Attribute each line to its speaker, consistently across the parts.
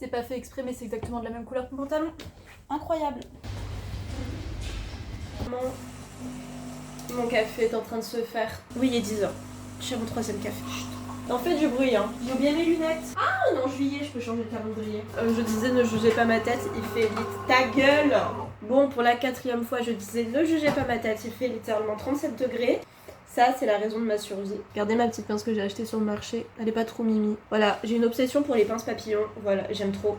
Speaker 1: C'est pas fait exprès, mais c'est exactement de la même couleur que mon pantalon. Incroyable. Mon café est en train de se faire. Oui, il est 10h. J'ai mon 3e café. Chut. T'en fais du bruit, hein. J'ai oublié mes lunettes. Ah non, juillet, je peux changer de calendrier. Je disais ne jugez pas ma tête, il fait vite. Ta gueule. Bon, pour la 4e fois, je disais ne jugez pas ma tête, il fait littéralement 37 degrés. Ça, c'est la raison de ma survie. Regardez ma petite pince que j'ai achetée sur le marché. Elle est pas trop mimi. Voilà, j'ai une obsession pour les pinces papillons. Voilà, j'aime trop.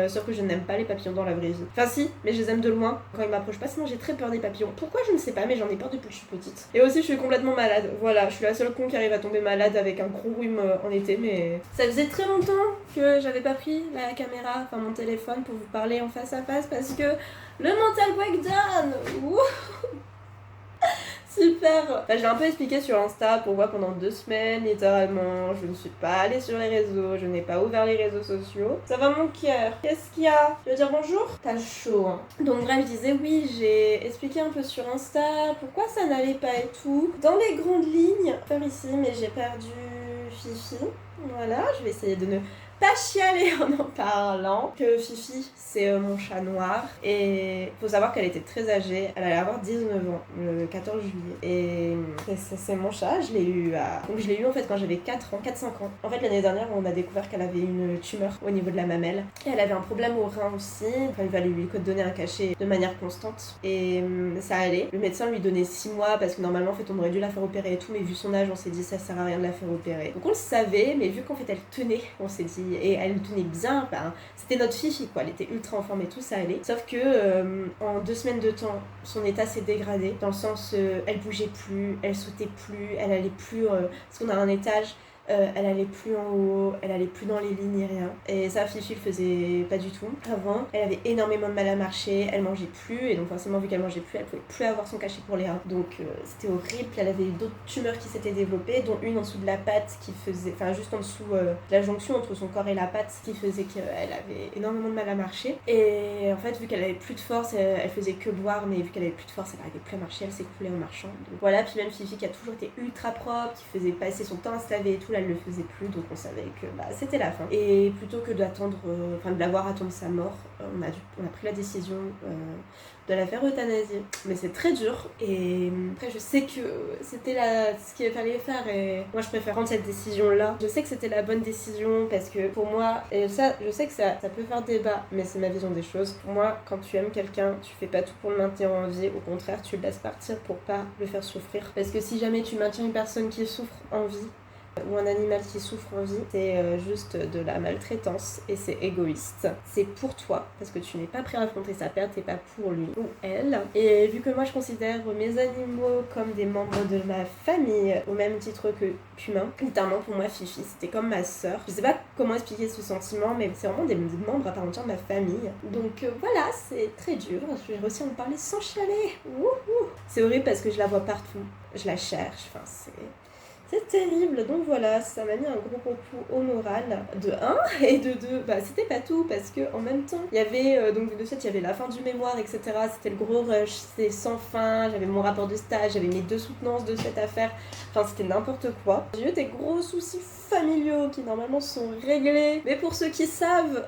Speaker 1: Sauf que je n'aime pas les papillons dans la vraie vie. Enfin si, mais je les aime de loin. Quand ils m'approchent pas, sinon j'ai très peur des papillons. Pourquoi, je ne sais pas, mais j'en ai peur depuis que je suis petite. Et aussi, je suis complètement malade. Voilà, je suis la seule con qui arrive à tomber malade avec un gros rhume en été, mais... Ça faisait très longtemps que j'avais pas pris la caméra, enfin mon téléphone, pour vous parler en face à face, parce que le mental breakdown. Wouh. Super. Enfin, je l'ai un peu expliqué sur Insta. Pour moi, pendant 2 semaines, littéralement, je ne suis pas allée sur les réseaux, je n'ai pas ouvert les réseaux sociaux. Ça va mon cœur. Qu'est-ce qu'il y a? Tu veux dire bonjour? T'as chaud, hein. Donc bref, je disais oui, j'ai expliqué un peu sur Insta pourquoi ça n'allait pas et tout. Dans les grandes lignes, par ici, mais j'ai perdu Fifi. Voilà, je vais essayer de ne pas chialer en parlant. Que Fifi, c'est mon chat noir. Et faut savoir qu'elle était très âgée. Elle allait avoir 19 ans le 14 juillet. Et c'est mon chat. Je l'ai eu Donc je l'ai eu en fait quand j'avais 4-5 ans. En fait l'année dernière on a découvert qu'elle avait une tumeur au niveau de la mamelle. Et elle avait un problème au rein aussi. Enfin, il fallait lui donner un cachet de manière constante. Et ça allait. Le médecin lui donnait 6 mois parce que normalement en fait on aurait dû la faire opérer et tout. Mais vu son âge on s'est dit ça sert à rien de la faire opérer. Donc on le savait, mais vu qu'en fait elle tenait, on s'est dit, et elle tenait bien, ben, c'était notre Fifi quoi, elle était ultra en forme et tout, ça allait. Sauf que en 2 semaines de temps, son état s'est dégradé, dans le sens elle bougeait plus, elle sautait plus, elle allait plus, parce qu'on a un étage, elle allait plus en haut, elle allait plus dans les lignes ni rien. Et ça, Fifi le faisait pas du tout. Avant, elle avait énormément de mal à marcher, elle mangeait plus, et donc forcément, vu qu'elle mangeait plus, elle pouvait plus avoir son cachet pour les reins. Donc c'était horrible. Puis elle avait d'autres tumeurs qui s'étaient développées, dont une en dessous de la patte qui faisait, enfin juste en dessous de la jonction entre son corps et la patte, qui faisait qu'elle avait énormément de mal à marcher. Et en fait, vu qu'elle avait plus de force, elle faisait que boire, mais vu qu'elle avait plus de force, elle n'arrivait plus à marcher, elle s'écroulait en marchant. Donc voilà, puis même Fifi qui a toujours été ultra propre, qui faisait passer son temps à se laver et tout, là, elle le faisait plus, donc on savait que c'était la fin. Et plutôt que d'attendre, de la voir attendre sa mort, on a pris la décision de la faire euthanasier. Mais c'est très dur, et après je sais que c'était ce qu'il fallait faire, et moi je préfère prendre cette décision-là. Je sais que c'était la bonne décision, parce que pour moi, et ça, je sais que ça peut faire débat, mais c'est ma vision des choses. Pour moi, quand tu aimes quelqu'un, tu fais pas tout pour le maintenir en vie, au contraire, tu le laisses partir pour pas le faire souffrir. Parce que si jamais tu maintiens une personne qui souffre en vie, ou un animal qui souffre en vie, c'est juste de la maltraitance et c'est égoïste. C'est pour toi, parce que tu n'es pas prêt à affronter sa perte et pas pour lui ou elle. Et vu que moi je considère mes animaux comme des membres de ma famille, au même titre que qu'humains, littéralement pour moi Fifi c'était comme ma sœur. Je sais pas comment expliquer ce sentiment, mais c'est vraiment des membres à part entière de ma famille. Donc voilà, c'est très dur. Je vais réussir à en parler sans chialer. Wouhou. C'est horrible parce que je la vois partout, je la cherche, enfin c'est terrible, donc voilà, ça m'a mis un gros coup au moral, de 1, et de 2, c'était pas tout, parce que en même temps, il y avait, donc de fait, il y avait la fin du mémoire, etc., c'était le gros rush, c'était sans fin, j'avais mon rapport de stage, j'avais mes 2 soutenances de cette affaire, enfin c'était n'importe quoi. J'ai eu des gros soucis familiaux qui normalement sont réglés, mais pour ceux qui savent,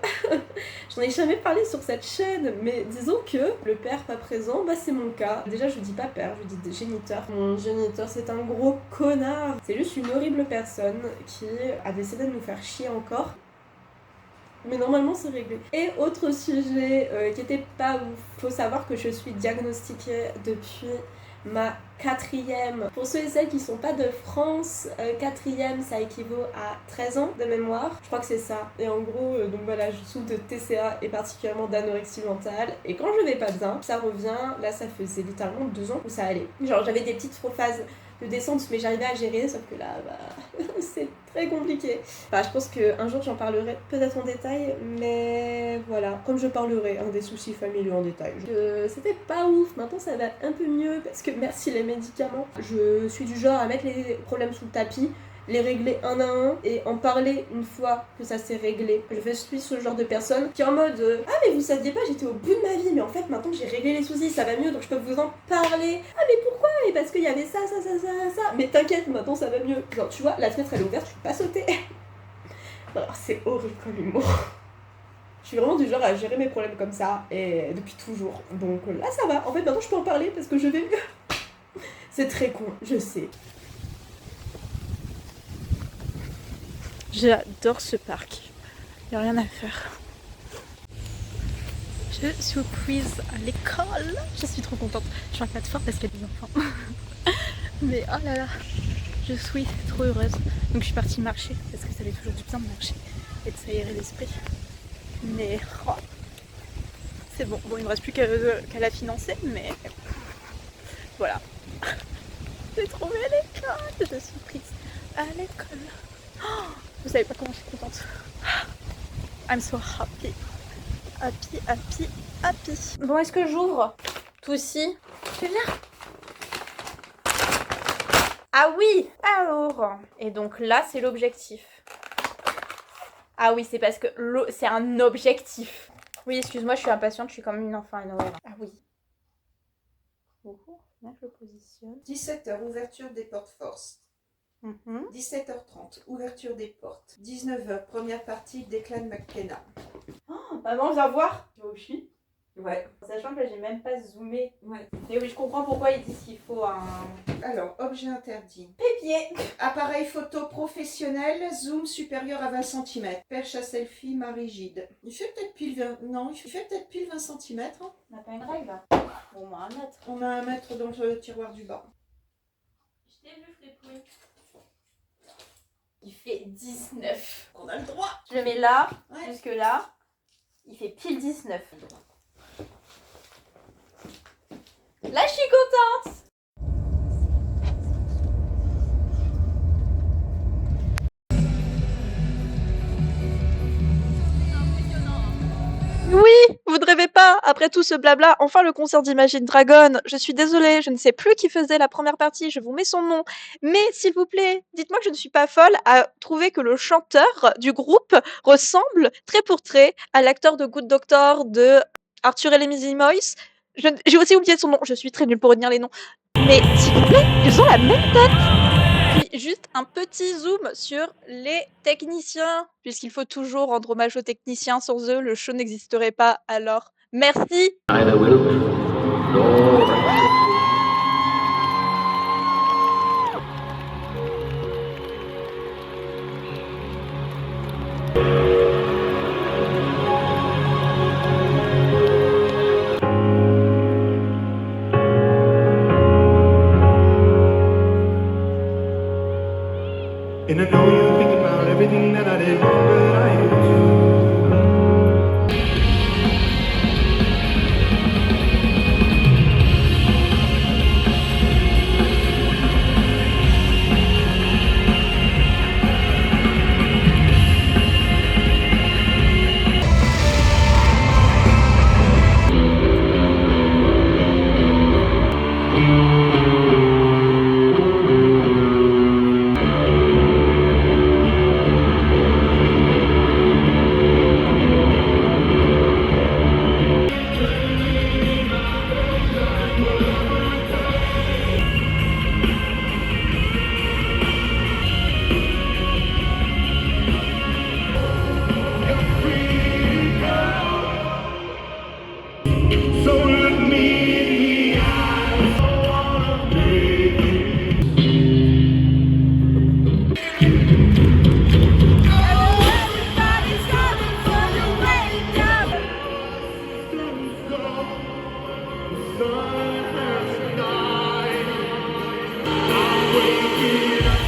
Speaker 1: j'en ai jamais parlé sur cette chaîne, mais disons que le père pas présent, c'est mon cas. Déjà je dis pas père, je dis géniteur. Mon géniteur c'est un gros connard. C'est juste une horrible personne qui a décidé de nous faire chier encore. Mais normalement c'est réglé. Et autre sujet qui était pas ouf. Faut savoir que je suis diagnostiquée depuis ma 4e. Pour ceux et celles qui sont pas de France, 4e ça équivaut à 13 ans de mémoire. Je crois que c'est ça. Et en gros, donc voilà, je souffre de TCA et particulièrement d'anorexie mentale. Et quand je vais pas bien, ça revient. Là ça faisait littéralement 2 ans où ça allait. Genre j'avais des petites phases de descente, mais j'arrivais à gérer, sauf que là, c'est très compliqué. Enfin, je pense qu'un jour j'en parlerai peut-être en détail, mais voilà, comme je parlerai des soucis familiaux en détail. C'était pas ouf, maintenant ça va un peu mieux, parce que merci les médicaments. Je suis du genre à mettre les problèmes sous le tapis, les régler un à un et en parler une fois que ça s'est réglé. Je suis ce genre de personne qui est en mode ah mais vous saviez pas, j'étais au bout de ma vie, mais en fait maintenant que j'ai réglé les soucis, ça va mieux, donc je peux vous en parler. Ah mais pourquoi? Et parce qu'il y avait ça. Mais t'inquiète, maintenant ça va mieux. Genre tu vois, la fenêtre elle est ouverte, je peux pas sauter. Alors c'est horrible comme humour. suis vraiment du genre à gérer mes problèmes comme ça, et depuis toujours. Donc là, ça va. En fait, maintenant, je peux en parler parce que je vais mieux. C'est très con, je sais. J'adore ce parc. Il n'y a rien à faire. Je suis au quiz à l'école. Je suis trop contente. Je suis en plateforme parce qu'il y a des enfants. Mais oh là là, je suis trop heureuse. Donc je suis partie marcher parce que ça fait toujours du bien de marcher et de s'aérer l'esprit. Mais oh, c'est bon. Bon, il me reste plus qu'à la financer, mais voilà. J'ai trouvé l'école. Je suis prise à l'école. Oh, vous savez pas comment je suis contente. I'm so happy. Happy, happy, happy. Bon, est-ce que j'ouvre tout ci? Tu viens? Ah oui! Alors, et donc là, c'est l'objectif. Ah oui, c'est parce que c'est un objectif. Oui, excuse-moi, je suis impatiente, je suis comme une enfant à Noël. Ah oui. Là, je le positionne.
Speaker 2: 17h, ouverture des portes force. 17h30, ouverture des portes. 19h, première partie déclin de McKenna.
Speaker 1: Oh, maman, viens voir. Tu vois où je suis?
Speaker 2: Ouais.
Speaker 1: Sachant que là, j'ai même pas zoomé.
Speaker 2: Ouais.
Speaker 1: Et oui, je comprends pourquoi ils disent qu'il faut un...
Speaker 2: Alors, objet interdit.
Speaker 1: Pépier.
Speaker 2: Appareil photo professionnel, zoom supérieur à 20 cm. Perche à selfie, main rigide. Il fait peut-être pile 20... Non, il fait peut-être pile 20 cm. Hein.
Speaker 1: On n'a pas une règle. Au moins 1 mètre.
Speaker 2: On a 1 mètre dans le tiroir du bas.
Speaker 1: Je t'ai vu, Flépouille. Il fait 19.
Speaker 2: On a le droit.
Speaker 1: Je le mets là,
Speaker 2: ouais.
Speaker 1: Jusque là. Il fait pile 19. Là, je suis contente.
Speaker 3: Oui, vous ne rêvez pas, après tout ce blabla, enfin le concert d'Imagine Dragon. Je suis désolée, je ne sais plus qui faisait la première partie, je vous mets son nom. Mais s'il vous plaît, dites-moi que je ne suis pas folle à trouver que le chanteur du groupe ressemble trait pour trait à l'acteur de Good Doctor de Arthur et les Minimoys. J'ai aussi oublié son nom, je suis très nulle pour retenir les noms. Mais s'il vous plaît, ils ont la même tête. Puis juste un petit zoom sur les techniciens, puisqu'il faut toujours rendre hommage aux techniciens. Sans eux, le show n'existerait pas. Alors, merci.
Speaker 4: And I know you think about everything that I did wrong, but I am too. So look me in the eyes, I wanna breathe. Sun has died. I'm waking up.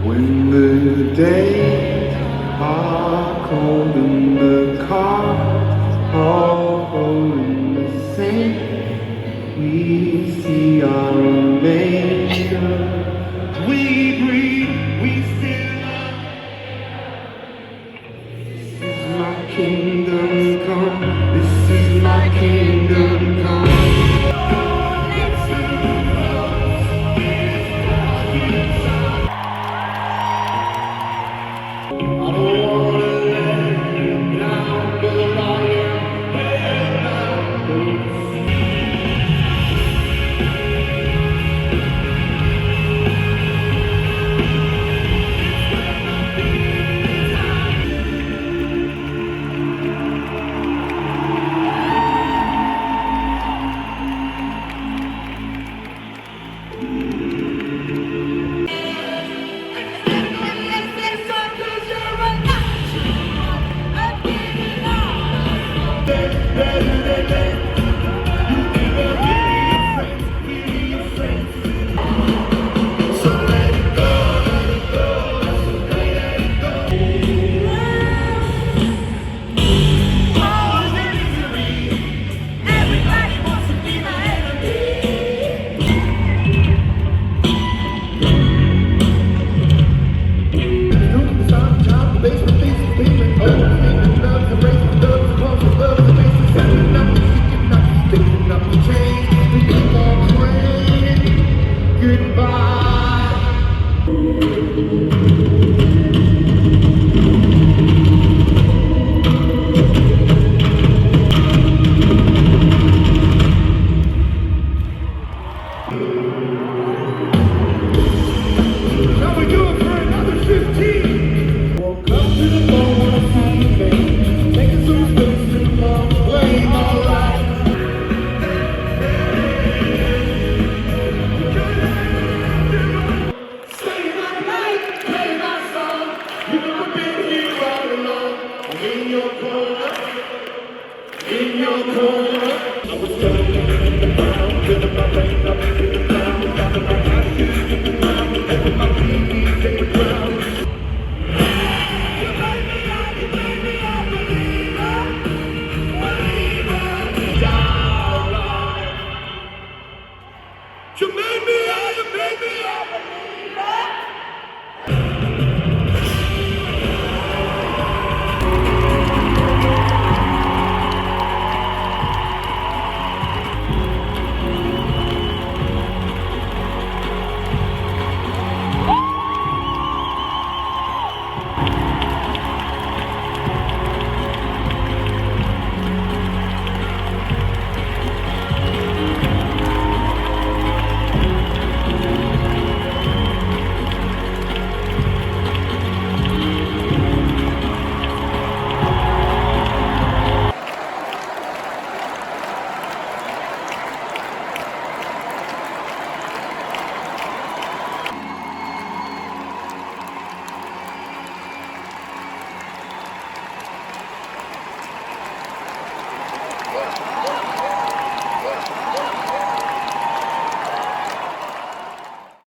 Speaker 4: When the days are cold and the cars are rolling the same, we see our remains.